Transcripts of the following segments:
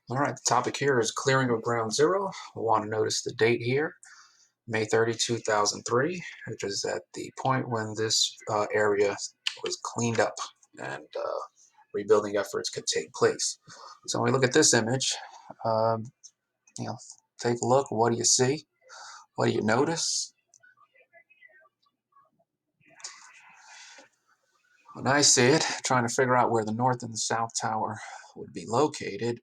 All right, the topic here is clearing of ground zero. We want to notice the date here, May 30, 2003, which is at the point when this area was cleaned up and rebuilding efforts could take place. So when we look at this image, um, you know, take a look. What do you see? What do you notice? When I see it, trying to figure out where the north and the south tower would be located,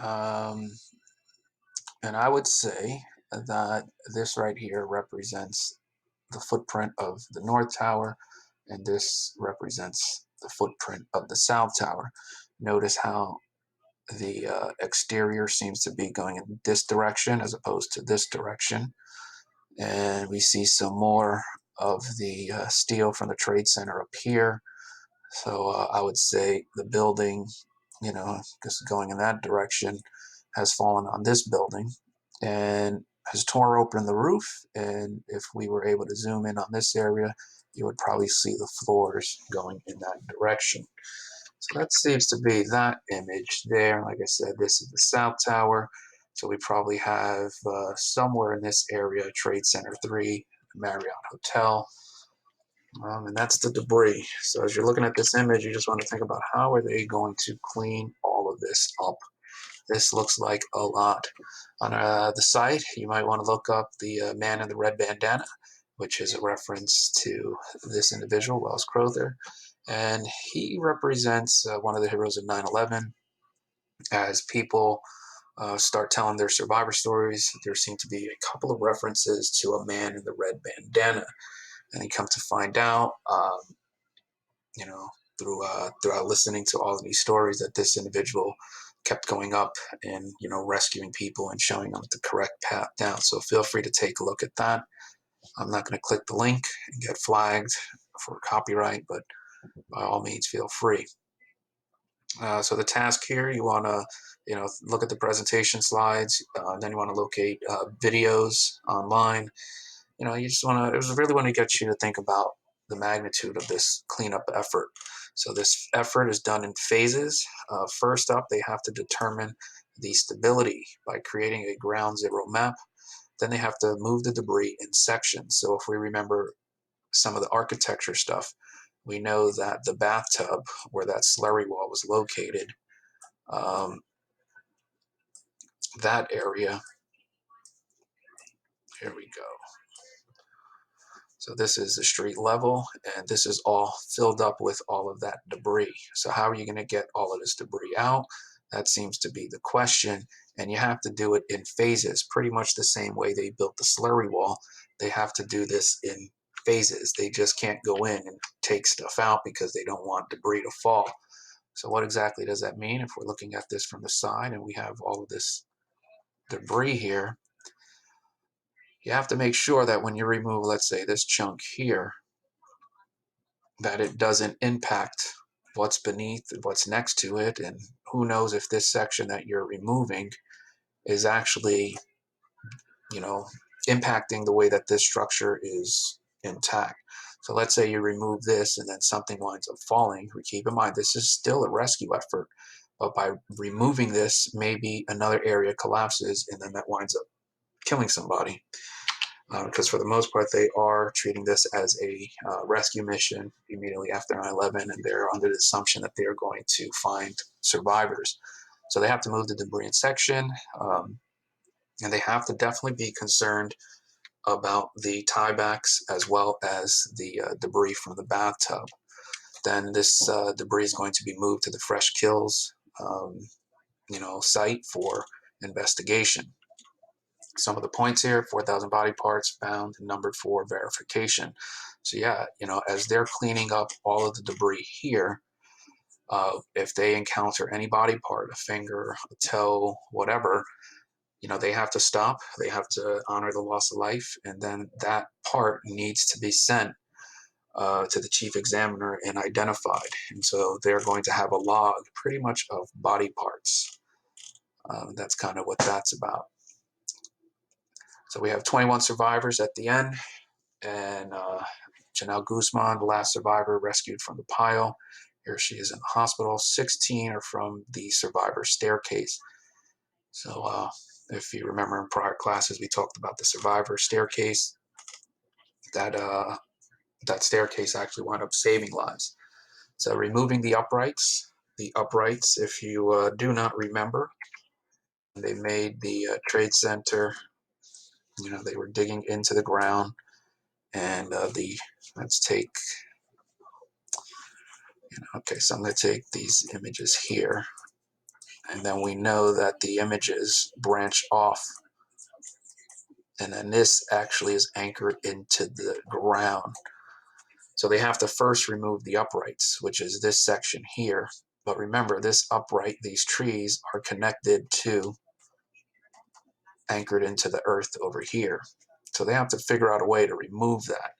um, and I would say that this right here represents the footprint of the North Tower, and this represents the footprint of the South Tower. Notice how the exterior seems to be going in this direction as opposed to this direction. And we see some more of the steel from the Trade Center up here. So I would say the building, just going in that direction, has fallen on this building and has torn open the roof. And if we were able to zoom in on this area, you would probably see the floors going in that direction. So that seems to be that image there. Like I said, this is the South Tower. So we probably have somewhere in this area, Trade Center 3, Marriott Hotel, and that's the debris. So as you're looking at this image, you just want to think about how are they going to clean all of this up. This looks like a lot. On the site, you might want to look up the man in the red bandana, which is a reference to this individual, Wells Crowther. And he represents one of the heroes of 9/11. As people start telling their survivor stories, there seem to be a couple of references to a man in the red bandana. And you come to find out, you know, throughout listening to all of these stories, that this individual kept going up and rescuing people and showing them the correct path down. So feel free to take a look at that. I'm not going to click the link and get flagged for copyright, but by all means, feel free. So the task here, you want to look at the presentation slides. Then you want to locate videos online. You just want to, it was really want to get you to think about the magnitude of this cleanup effort. So this effort is done in phases. First up, they have to determine the stability by creating a ground zero map. Then they have to move the debris in sections. So if we remember some of the architecture stuff, we know that the bathtub where that slurry wall was located, um, that area, here we go. So this is the street level, and this is all filled up with all of that debris. So how are you going to get all of this debris out? That seems to be the question, and you have to do it in phases, pretty much the same way they built the slurry wall. They have to do this in phases. They just can't go in and take stuff out because they don't want debris to fall. So what exactly does that mean? If we're looking at this from the side and we have all of this debris here, you have to make sure that when you remove, let's say, this chunk here, that it doesn't impact what's beneath, what's next to it, and who knows if this section that you're removing is actually, you know, impacting the way that this structure is intact. So let's say you remove this and then something winds up falling. Keep in mind, this is still a rescue effort, but by removing this, maybe another area collapses and then that winds up killing somebody. Because for the most part, they are treating this as a rescue mission immediately after 9/11, and they're under the assumption that they're going to find survivors. So they have to move the debris in section, and they have to definitely be concerned about the tiebacks as well as the debris from the bathtub. Then this debris is going to be moved to the fresh kills, site for investigation. Some of the points here: 4,000 body parts found and numbered for verification. So yeah, as they're cleaning up all of the debris here, if they encounter any body part, a finger, a toe, whatever, they have to stop. They have to honor the loss of life, and then that part needs to be sent to the chief examiner and identified. And so they're going to have a log pretty much of body parts. That's kind of what that's about. So we have 21 survivors at the end, and Janelle Guzman, the last survivor, rescued from the pile. Here she is in the hospital. 16 are from the survivor staircase. So if you remember in prior classes, we talked about the survivor staircase. That staircase actually wound up saving lives. So removing the uprights, if you do not remember, they made the Trade Center, they were digging into the ground, and let's take, okay, so I'm going to take these images here, and then we know that the images branch off, and then this actually is anchored into the ground. So they have to first remove the uprights, which is this section here. But remember, this upright, these trees are connected to, anchored into the earth over here. So they have to figure out a way to remove that.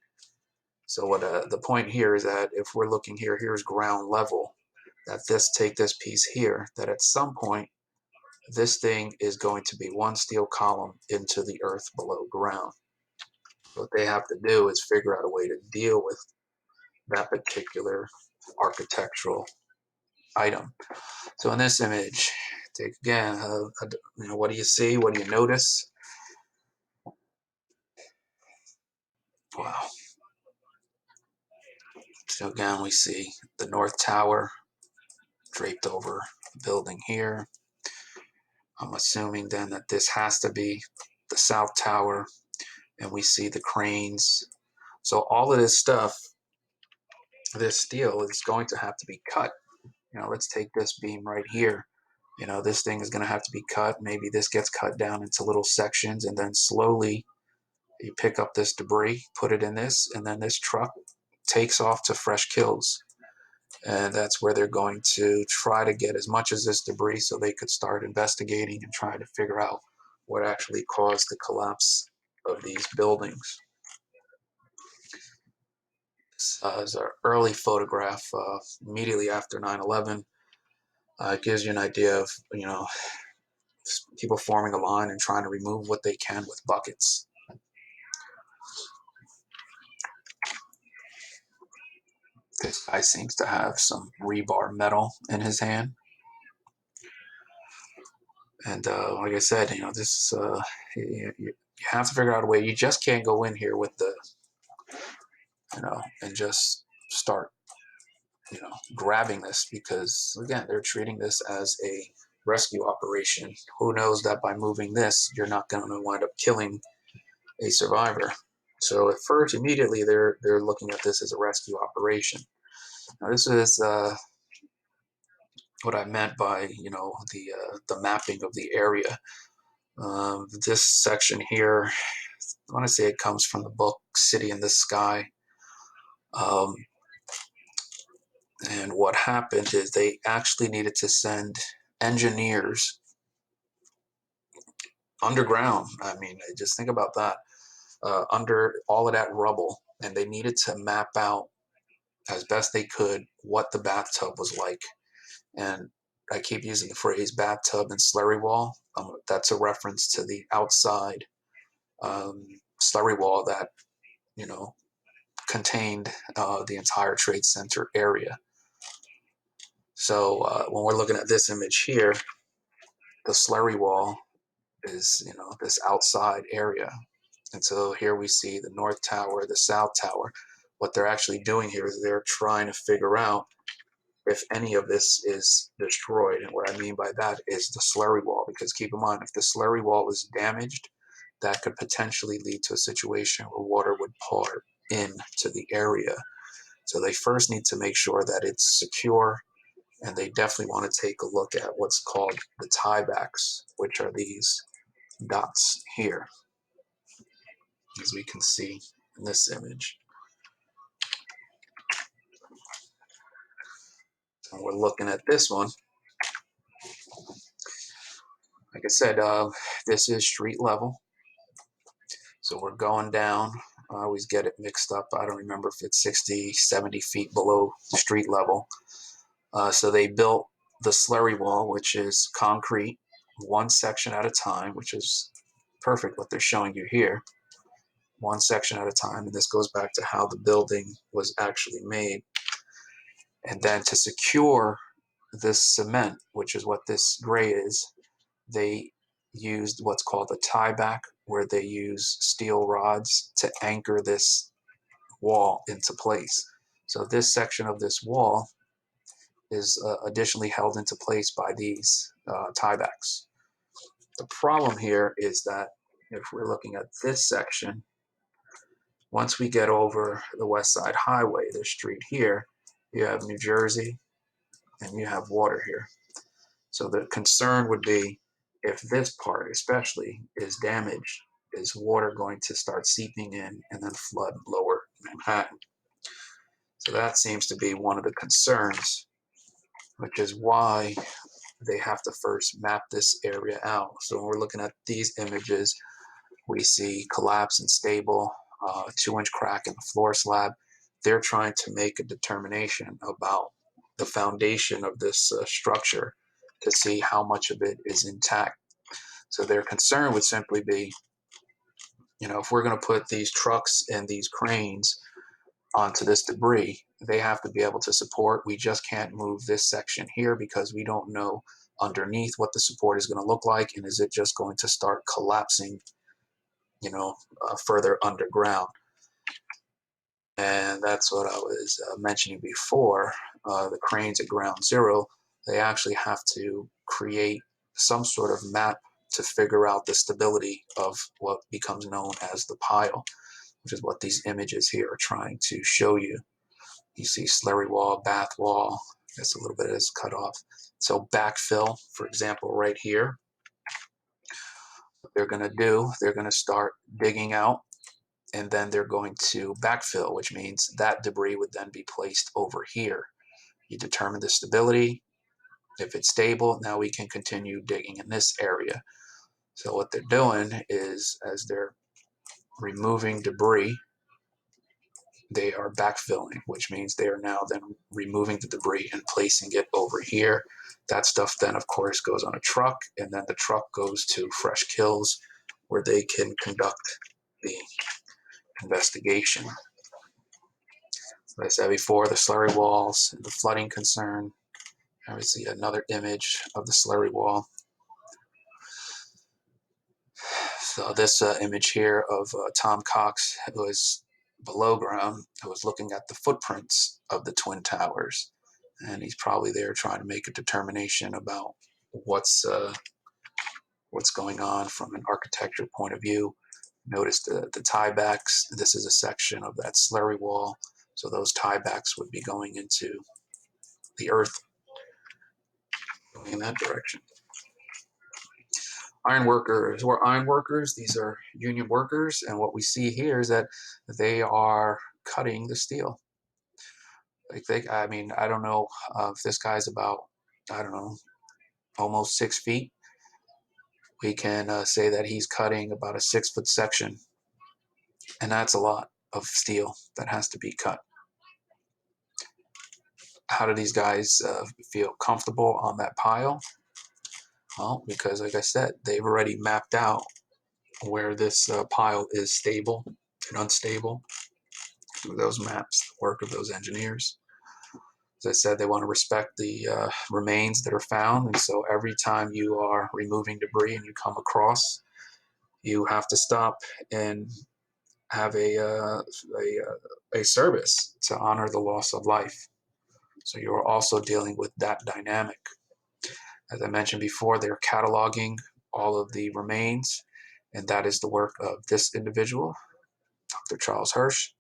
So what the point here is that if we're looking here, here's ground level, that take this piece here, that at some point, this thing is going to be one steel column into the earth below ground. What they have to do is figure out a way to deal with that particular architectural item. So in this image, take again, what do you see? What do you notice? Wow. So again, we see the North Tower draped over the building here. I'm assuming then that this has to be the South Tower, and we see the cranes. So all of this stuff, this steel is going to have to be cut. Let's take this beam right here. This thing is going to have to be cut. Maybe this gets cut down into little sections, and then slowly you pick up this debris, put it in this, and then this truck takes off to Fresh Kills. And that's where they're going to try to get as much as this debris so they could start investigating and try to figure out what actually caused the collapse of these buildings. This is an early photograph immediately after 9/11. It gives you an idea of, people forming a line and trying to remove what they can with buckets. This guy seems to have some rebar metal in his hand. And like I said, this you have to figure out a way. You just can't go in here with the, and just start, grabbing this, because again, they're treating this as a rescue operation. Who knows that by moving this, you're not going to wind up killing a survivor. So at first, immediately, they're looking at this as a rescue operation. Now, this is what I meant by, the mapping of the area. This section here, I want to say it comes from the book City in the Sky. And what happened is they actually needed to send engineers underground. I mean, just think about that. Under all of that rubble, and they needed to map out as best they could what the bathtub was like. And I keep using the phrase bathtub and slurry wall. That's a reference to the outside slurry wall that, contained the entire Trade Center area. So when we're looking at this image here, the slurry wall is, this outside area. And so here we see the North Tower, the South Tower. What they're actually doing here is they're trying to figure out if any of this is destroyed. And what I mean by that is the slurry wall, because keep in mind, if the slurry wall is damaged, that could potentially lead to a situation where water would pour into the area. So they first need to make sure that it's secure, and they definitely want to take a look at what's called the tiebacks, which are these dots here, as we can see in this image. And we're looking at this one. Like I said, this is street level. So we're going down. I always get it mixed up. I don't remember if it's 60, 70 feet below street level. So they built the slurry wall, which is concrete, one section at a time, which is perfect what they're showing you here. One section at a time. And this goes back to how the building was actually made. And then to secure this cement, which is what this gray is, they used what's called a tieback, where they use steel rods to anchor this wall into place. So this section of this wall is additionally held into place by these tiebacks. The problem here is that if we're looking at this section, once we get over the West Side Highway, this street here, you have New Jersey and you have water here. So the concern would be, if this part especially is damaged, is water going to start seeping in and then flood lower Manhattan? So that seems to be one of the concerns, which is why they have to first map this area out. So when we're looking at these images, we see collapse and stable, 2-inch crack in the floor slab. They're trying to make a determination about the foundation of this structure to see how much of it is intact. So their concern would simply be, if we're going to put these trucks and these cranes onto this debris, they have to be able to support. We just can't move this section here because we don't know underneath what the support is going to look like, and is it just going to start collapsing, further underground. And that's what I was mentioning before. The cranes at ground zero, they actually have to create some sort of map to figure out the stability of what becomes known as the pile, which is what these images here are trying to show you. You see slurry wall, bath wall, I guess a little bit is cut off. So backfill, for example, right here, what they're going to do, they're going to start digging out, and then they're going to backfill, which means that debris would then be placed over here. You determine the stability. If it's stable, now we can continue digging in this area. So what they're doing is, as they're removing debris, they are backfilling, which means they are now then removing the debris and placing it over here. That stuff then, of course, goes on a truck, and then the truck goes to Fresh Kills, where they can conduct the investigation. As I said before, the slurry walls, the flooding concern. Obviously, another image of the slurry wall. So this image here of Tom Cox, who was below ground, who was looking at the footprints of the Twin Towers. And he's probably there trying to make a determination about what's going on from an architecture point of view. Notice the tiebacks. This is a section of that slurry wall. So those tiebacks would be going into the earth, going in that direction. Iron workers. We're iron workers. These are union workers. And what we see here is that they are cutting the steel. I don't know if this guy's about, almost 6 feet. We can say that he's cutting about a 6-foot section. And that's a lot of steel that has to be cut. How do these guys feel comfortable on that pile? Well, because like I said, they've already mapped out where this pile is stable and unstable through those maps, the work of those engineers. As I said, they want to respect the remains that are found, and so every time you are removing debris and you come across, you have to stop and have a service to honor the loss of life. So you're also dealing with that dynamic. As I mentioned before, they're cataloging all of the remains, and that is the work of this individual, Dr. Charles Hirsch.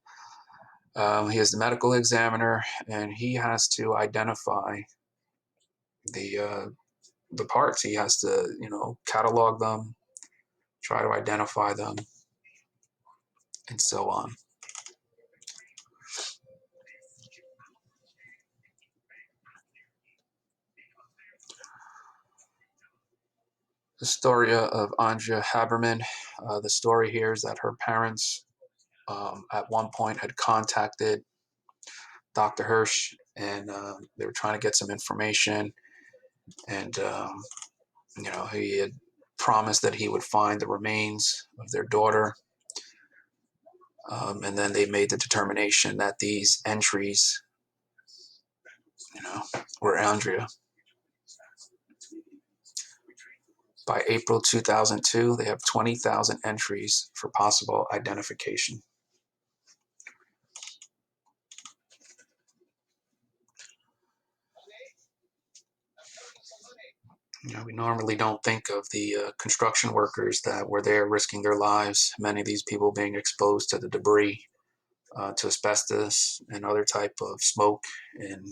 He is the medical examiner, and he has to identify the parts. He has to, catalog them, try to identify them, and so on. The story of Andrea Haberman. The story here is that her parents at one point had contacted Dr. Hirsch, and they were trying to get some information, and he had promised that he would find the remains of their daughter, and then they made the determination that these entries, were Andrea. By April 2002, they have 20,000 entries for possible identification. We normally don't think of the construction workers that were there risking their lives, many of these people being exposed to the debris, to asbestos and other type of smoke, and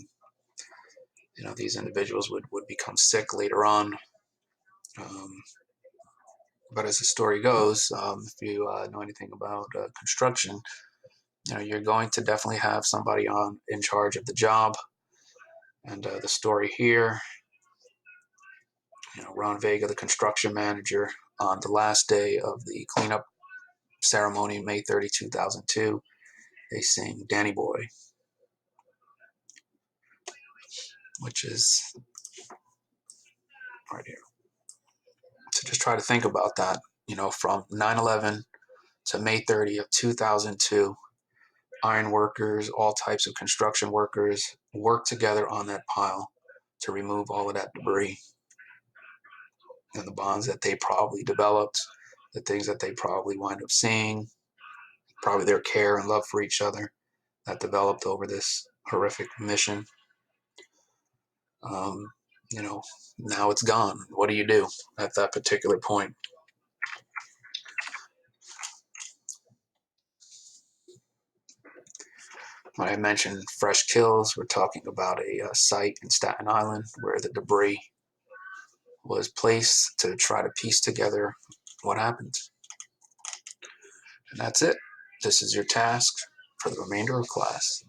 these individuals would become sick later on. But as the story goes, if you know anything about construction, you're going to definitely have somebody in charge of the job. And the story here, Ron Vega, the construction manager, on the last day of the cleanup ceremony, May 30, 2002, they sing Danny Boy, which is right here. So just try to think about that, from 9/11 to May 30 of 2002, iron workers, all types of construction workers work together on that pile to remove all of that debris, and the bonds that they probably developed, the things that they probably wind up seeing, probably their care and love for each other that developed over this horrific mission. Um, now it's gone. What do you do at that particular point? When I mentioned fresh kills, we're talking about a site in Staten Island where the debris was placed to try to piece together what happened. And that's it. This is your task for the remainder of class.